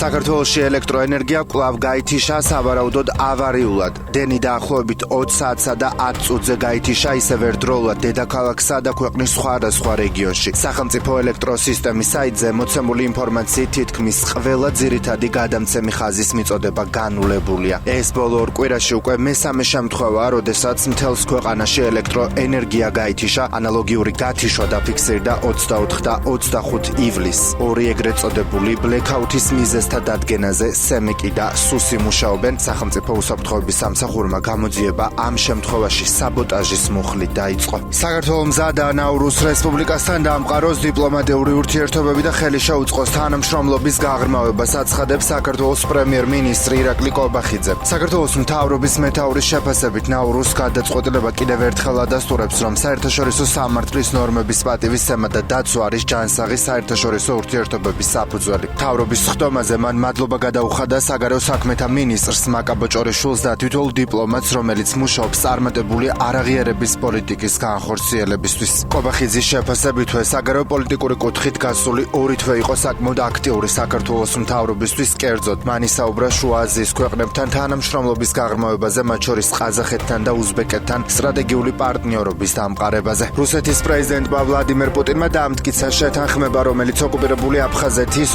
საქართველოში ელექტროენერგია კვლავ გაითიშა სავარაუდოდ ავარიულად. დენი დაახლოებით 20 საათსა და 10 წუთზე გაითიშა ისევ ერთდროულად დედაქალაქსა და ქვეყნის სხვადასხვა რეგიონში. სახელმწიფო ელექტროსისტემის საიტზე მოცემული ინფორმაციით თითქმის ყველა ძირითადი გადამცემი ხაზის მიწოდება განულებულია. ეს ბოლო ორ კვირაში უკვე მესამე შემთხვევაა, როდესაც მთელს ქვეყანაში ელექტროენერგია გაითიშა. ანალოგიური გათიშვა დაფიქსირდა 24 და 25 ივლისს. ორი ეგრეთ წოდებული ბლეკაუთის მიზეზთა დადგენაზე სემიკი და სუსი მუშაობენ. სახელმწიფო უსაფრთხოების სამსახურმა გამოძიება ამ შემთხვევაში საბოტაჟის მუხლით დაიწყო. საქართველოს მზადაა ნაურუს რესპუბლიკასთან დაამყაროს დიპლომატიური ურთიერთობები და ხელი შეუწყოს თანამშრომლობის გაღრმავებას, აცხადებს საქართველოს პრემიერ-მინისტრი ირაკლი კობახიძე. საქართველოს მთავრობის მეთაურის შეფასებით ნაურუს გადაწყვეტილება კიდევ ერთხელ ადასტურებს, რომ საერთაშორისო სამართლის ნორმების პატივისცემა და დაცვა არის ჯანსაღი საერთაშორისო ურთიერთობების საფუძველი. მთავრობის ხდომაზე მან მადლობა გადაუხადა საგარეო საქმეთა მინისტრს მაკა ბოჭორიშვილს და თითოეულ დიპლომატს, რომელიც მუშაობს წარმატებული არაღიარების პოლიტიკის განხორციელებისთვის. კობახიძის შეფასებითვე საგარეო პოლიტიკური კუთხით გასული ორი თვე იყო საკმაოდ აქტიური საქართველოს მთავრობისთვის. კერძოდ, მან ისაუბრა შუა აზიის ქვეყნებთან თანამშრომლობის გაღრმავებაზე, მათ შორის ყაზახეთთან და უზბეკეთთან სტრატეგიული პარტნიორობის დამყარებაზე. რუსეთის პრეზიდენტმა ვლადიმერ პუტინმა დაამტკიცა შეთანხმება, რომელიც ოკუპირებული აფხაზეთის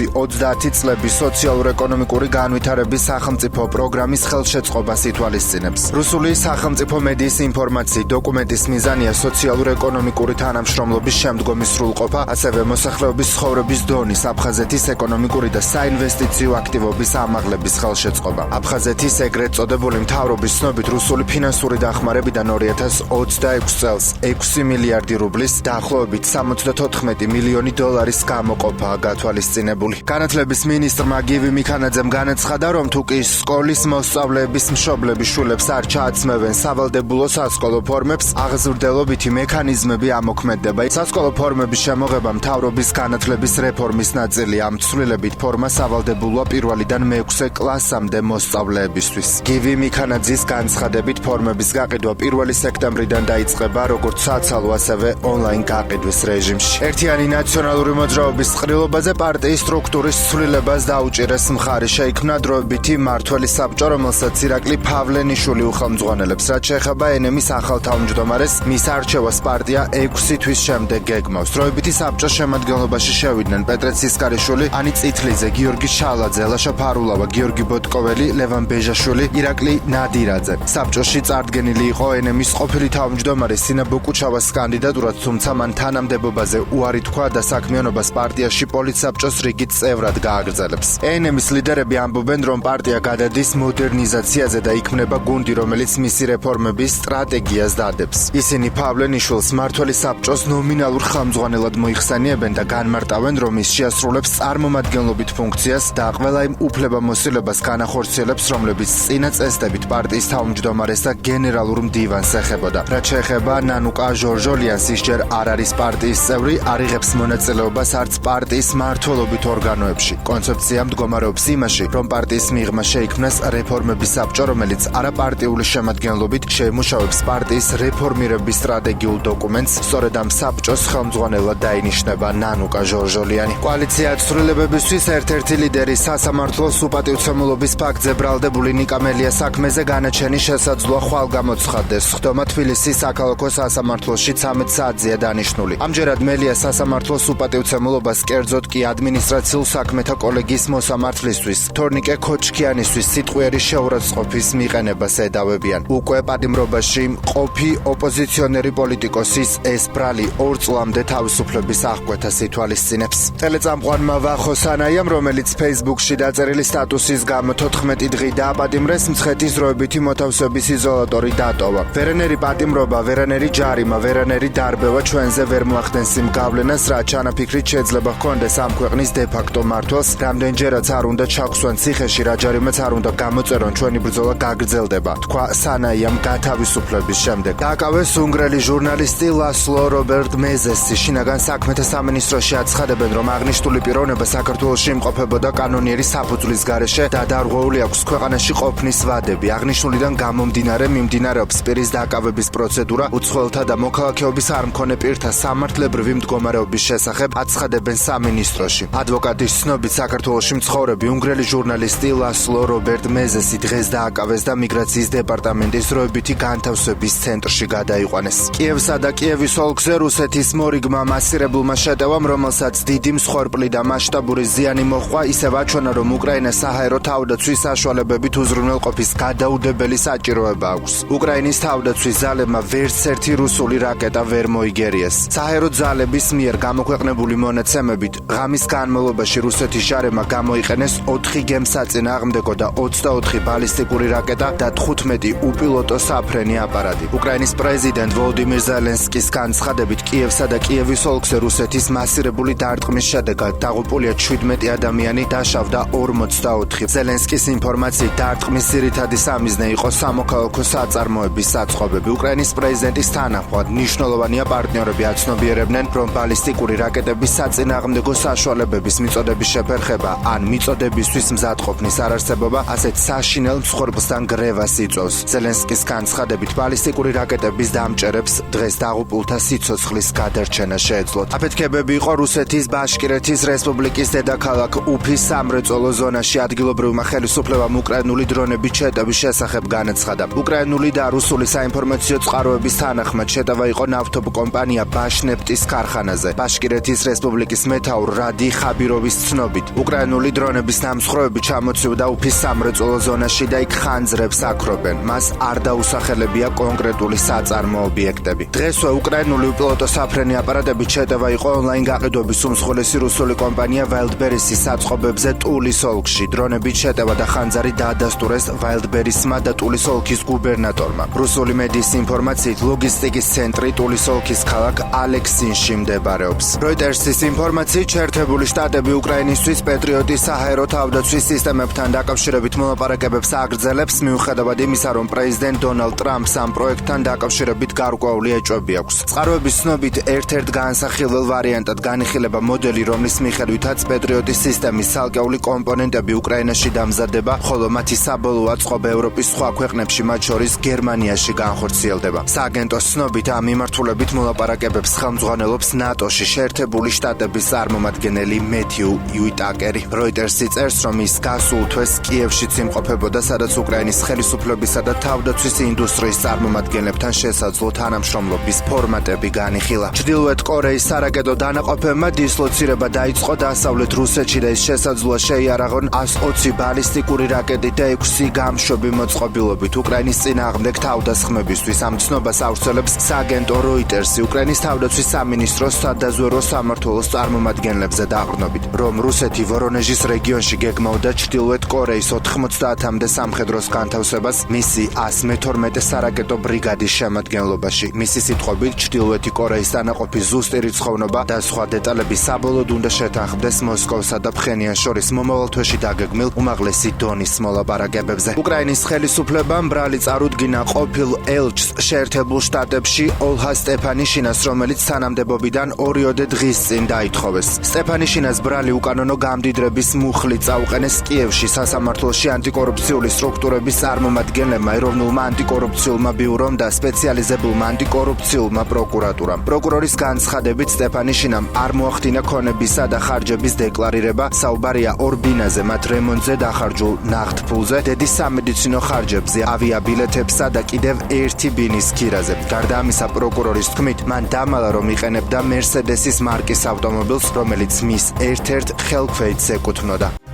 2026-30 წლების სოციალურ-ეკონომიკური განვითარების სახელმწიფო პროგრამის ხელშეწყობას ითვალისწინებს. რუსული სახელმწიფო მედიის ინფორმაციით დოკუმენტის მიზანია სოციალურ-ეკონომიკური თანამშრომლობის შემდგომი სრულყოფა, ასევე მოსახლეობის ცხოვრების დონის, აფხაზეთის ეკონომიკური და საინვესტიციო აქტივობის ამაღლების ხელშეწყობა. აფხაზეთის ეგრეთ წოდებული მთავრობის ცნობით რუსული ფინანსური დახმარებიდან 2026 წელს 6 მილიარდი რუბლის, დაახლოებით 74 მილიონი დოლარის გამოყოფაა გათვალისწინებული. განათლების მინისტრმა გივი მიქანაძემ განაცხადა, რომ თუ კი სკოლის მოსწავლეების მშობლების შვილებს არ ჩააცმევენ სავალდებულო სასკოლო ფორმებს, აღზრდელობითი მექანიზმები ამოქმედდება. სასკოლო ფორმების შემოღება მთავრობის განათლების რეფორმის ნაწილია. ამ ცვლილებით ფორმა სავალდებულოა პირველიდან მე-6 კლასამდე მოსწავლეებისთვის. გივი მიქანაძის განცხადებით ფორმების გაყიდვა 1 სექტემბრიდან დაიწყება, როგორც საცალო, ასევე ონლაინ გაყიდვის რეჟიმში. ერთიანი ნაციონალური მოძრაობის ყრილობაზე პარტიის სტრუქტურის ცვლილებას დაუჭირეს მხარი. შეიქმნა დროებითი მმართველი საბჭო, რომელსაც ირაკლი ფავლენიშვილი უხელმძღვანელებს. რაც შეეხება ენემის ახალ თავმჯდომარეს, მის არჩევას პარტია 6 თვის შემდეგ გეგმავს. დროებითი საბჭოს შემადგენლობაში შევიდნენ პეტრე ცისკარიშვილი, ანი წითლიძე, გიორგი შალაძე, ლაშა ფარულავა, გიორგი ბოტკოველი, ლევან ბეჟაშვილი, ირაკლი ნადირაძე. საბჭოში წარდგენილი იყო ენემის ყოფილი თავმჯდომარე სინა ბუკუჩავას კანდიდატურაც, თუმცა მან თანამდებობაზე უარი თქვა და საქმიანობას პარტიაში პოლიტსაბჭოს რიგით წევრად გააგრძელებს. ენემის ლიდერები ამბობენ, რომ პარტია გადადის მოდერნიზაციაზე და იქმნება გუნდი, რომელიც მისი რეფორმების სტრატეგიას დადებს. ისინი ფავლენიშვილს მმართველი საბჭოს ნომინალურ ხელმძღვანელად მოიხსენიებენ და განმარტავენ, რომ ის შეასრულებს წარმომადგენლობით ფუნქციას და ყველა იმ უფლებამოსილებას განახორციელებს, რომლებიც წინა წესდებით პარტიის თავმჯდომარეს და გენერალურ მდივანს ეხებოდა. რაც შეეხება ნანუკა ჟორჟოლიანს, ის ჯერ არ არის პარტიის წევრი, არ იღებს მონაწილეობას არც პარტიის მმართველობით ორგანოებში. კონცეფცია მდგომარეობს იმაში, რომ პარტიის მიღმა შეიქმნას რეფორმების საბჭო, რომელიც არაპარტიული შემადგენლობით შეიმუშავებს პარტიის რეფორმირების სტრატეგიულ დოკუმენტს. სწორედ ამ საბჭოს ხელმძღვანელად დაინიშნება ნანუკა ჟორჟოლიანი. კოალიცია ცვლილებებისთვის ერთ-ერთი ლიდერი სასამართლოს უპატივცემულობის ფაქტზე ბრალდებული ნიკა მელიას საქმეზე განაჩენის შესაძლოა ხვალ გამოცხადდეს. ხდომა თბილისის საქალაქო სასამართლოში 13 საათზეა დანიშნული. ამჯერად მელიას სასამართლოს უპატივცემულობას, კერძოდ კი ადმინისტრაციულ საქმეთა კოლეგიის მოსამართლისთვის, თორნიკე ქოჩქიანისთვის სიტყვიერი შეურაცხყოფის მიყენებას ედავებიან. უკვე პატიმრობაში მყოფი ოპოზიციონერი პოლიტიკოსის ეს ბრალი 2 წლამდე თავისუფლების აღკვეთას ითვალისწინებს. ტელეწამყვანმა ვახო სანაიამ, რომელიც Facebook-ში დაწერილი სტატუსის გამო 14 დღე დააპატიმრეს, მცხეთის დროებითი მოთავსების იზოლატორი დატოვა. ვერანერი პატიმრობა, ვერანერი ჯარიმა, ვერანერი დარბევა ჩვენზე ვერ მოახდენს იმ გავლენას, რაც ჩანაფიქრით შეიძლება ჰქონდეს ამ ქვეყნის დე-ფაქტო მმართველს. რამდენჯერაც არ უნდა ჩაგვსვან ციხეში, რა ჯარიმაც არ უნდა გამოწერონ, ჩვენი ბრძოლა გაგრძელდება, თქვა სანაიამ გათავისუფლების შემდეგ. დააკავეს უნგრელი ჟურნალისტი ლასლო რობერტ მეზესი. შინაგან საქმეთა სამინისტროში აცხადებენ, რომ აღნიშნული პიროვნება საქართველოში იმყოფებოდა კანონიერი საფუძვლის გარეშე და დარღვეული აქვს ქვეყანაში ყოფნის ვადები. აღნიშნულიდან გამომდინარე მიმდინარეობს პირის დააკავების პროცედურა უცხოელთა და მოქალაქეობის არ მქონე პირთა სამართლებრივი მდგომარეობის შესახებ, აცხადებენ სამინისტროში. ადვოკატ ადვოკატის ცნობით საქართველოში მცხოვრები უნგრელი ჟურნალისტი ლასლო რობერტ მეზესი დღეს დააკავეს და მიგრაციის დეპარტამენტის დროებითი განთავსების ცენტრში გადაიყვანეს. კიევსა და კიევის ოლქზე რუსეთის მორიგმა მასირებულმა შეტევამ, რომელსაც დიდი მსხვერპლი და მასშტაბური ზიანი მოჰყვა, ისევ აჩვენა, რომ უკრაინას საჰაერო თავდაცვის საშუალებებით უზრუნველყოფის გადაუდებელი საჭიროება აქვს. უკრაინის თავდაცვის ძალებმა ვერც ერთი რუსული რაკეტა ვერ მოიგერიეს. საჰაერო ძალების მიერ გამოქვეყნებული მონაცემებით, ღამის განმავლობაში რუსეთის ჟარებმა გამოიყენეს 4 გემსაწინააღმდეგო და 24 ბალისტიკური რაკეტა და 15 უპილოტო საფრენი აპარატი. უკრაინის პრეზიდენტ ვოლოდიმირ ზელენსკის განცხადებით, კიევსა და კიევის ოლქზე რუსეთის მასირებული დარტყმის შედეგად დაღუპულია 17 ადამიანი, დაშავდა 44. ზელენსკის ინფორმაციით, დარტყმის ძირითადი სამიზნე იყო სამოქალაქო საწარმოების საწყობები. უკრაინის პრეზიდენტის თანახმად, მნიშვნელოვანია პარტნიორები აცნობიერებდნენ, რომ ბალისტიკური რაკეტების საწინააღმდეგო საშუალებების მიწოდების შეფერხება ან მიწოდებისთვის მზადყოფნის არარსებობა ასეთ საშინელ მსხვერპლთან გრევას იწვევს. ზელენსკის განცხადებით, ბალისტიკური რაკეტების დამჭერებს დღეს დაღუპულთა სიცოცხლის გადარჩენა შეეძლოთ. აფეთქებები იყო რუსეთის ბაშკირეთის რესპუბლიკის დედაქალაქ უფის სამრეწველო ზონაში. ადგილობრივმა ხელისუფლებამ უკრაინული დრონების შეტევის შესახებ განაცხადა. უკრაინული და რუსული საინფორმაციო წყაროების თანახმად შეტევა იყო ნავთობ კომპანია ბაშნეფტის ქარხანაზე. ბაშკირეთის რესპუბლიკის მეთაურ რადი ხაბიროვის ცნობით, უკრაინული დრონების დამსხვრევები ჩამოცივდა უფის სამრეწველო ზონაში და იქ ხანძრებს აქრობენ. მას არ დაუსახელებია კონკრეტული საწარმო ობიექტები. დღესვე უკრაინული უპილოტო საფრენი აპარატებით შეტევა იყო ონლაინ გაყიდვების უმსხვილესი რუსული კომპანია Wildberries-ის საწყობებზე ტულის ოლქში. დრონებით შეტევა და ხანძარი დაადასტურეს Wildberries-მა და ტულის ოლქის გუბერნატორმა. რუსული მედიის ინფორმაციით, ლოგისტიკის ცენტრი ტულის ოლქის ქალაქ ალექსინში მდებარეობს. როიტერსის ინფორმაციით, შეერთებული შტატები უკრაინისთვის პეტრიოტის საჰაერო თავდაცვის სისტემებთან დაკავშირებით მოლაპარაკებებს აგრძელებს, მიუხედავად იმისა, რომ პრეზიდენტ დონალდ ტრამპს ამ პროექტთან დაკავშირებით გარკვეული ეჭვები აქვს. წყაროების ცნობით, ერთ-ერთ განსახილველ ვარიანტად განიხილება მოდელი, რომლის მიხედვითაც პეტრიოტის სისტემის ცალკეული კომპონენტები უკრაინაში დამზადება, ხოლო მათი საბოლოო აწყობა ევროპის სხვა ქვეყნებში, მათ შორის გერმანიაში განხორციელდება. სააგენტოს ცნობით, ამ მიმართულებით მოლაპარაკებებს ხელმძღვანელობს ნატოში შეერთებული შტატების წარმომადგენელი მეთიუ იუტაკერი. როიტერსი წერს, რომ ის გასულ თვეს კიევშიც იმყოფებოდა, სადაც უკრაინის ხელისუფლებისა და თავდაცვის ინდუსტრიის წარმომადგენლებთან შესაძლო თანამშრომლობის ფორმატები განიხილა. ჩრდილოეთ კორეის სარაკეტო დანაყოფებმა დისლოცირება დაიწყო დასავლეთ რუსეთში და ის შესაძლოა შეიარაღონ 120 ბალისტიკური რაკეტით და 6 გამშვები მოწყობილობით უკრაინის წინააღმდეგ თავდასხმებისთვის. ამ ცნობას ავრცელებს სააგენტო როიტერსი უკრაინის თავდაცვის სამინისტროს სადაზვერვო სამმართველოს წარმომადგენლებზე დაყრდნობით, რომ რუსეთი ვორონეჟის რეგიონში გეგმავდა ჩრდილოეთ კორეის 90-მდე სამხედროს განთავსებას მისი 112 სარაკეტო ბრიგადის შემადგენლობაში. მისი სიტყვებით, ჩრდილოეთი კორეის დანაყოფის ზუსტი რიცხოვნობა და სხვა დეტალები საბოლოოდ უნდა შეთანხმდეს მოსკოვსა და ფხენიანს შორის მომავალ თვეში დაგეგმილ უმაღლესი დონის მოლაპარაკებებზე. უკრაინის ხელისუფლებამ ბრალი წარუდგინა ყოფილ ელჩს შეერთებულ შტატებში ოლჰა სტეფანიშინას, რომელიც თანამდებობიდან 2 დღის წინ დაითხოვეს. სტეფანიშინას ბრალი უკანონო გამდიდრების მუხლით წაუყენეს კიევში სასამართლოში ანტიკორუფციული სტრუქტურების წარმომადგენლებმა, ეროვნულმა ანტიკორუფციულმა ბიურომ და სპეციალიზებულმა ანტიკორუფციულმა პროკურატურამ. პროკურორის განცხადებით, სტეფანიშინამ არ მოახდინა ქონებისა და ხარჯების დეკლარირება, საუბარია ორბინაზე, მათ რემონტზე დახარჯულ ნახტფულზე, დედის სამედიცინო ხარჯებზე, ავიაბილეთებსა და კიდევ ერთი ბინის ქირაზე. გარდა ამისა, პროკურორის თქმით, მან დამალა, რომ იყენებდა მერსედესის მარკის ავტომობილს, რომელიც მის ერთ-ერთ ხელქვეითს ეკუთვნოდა.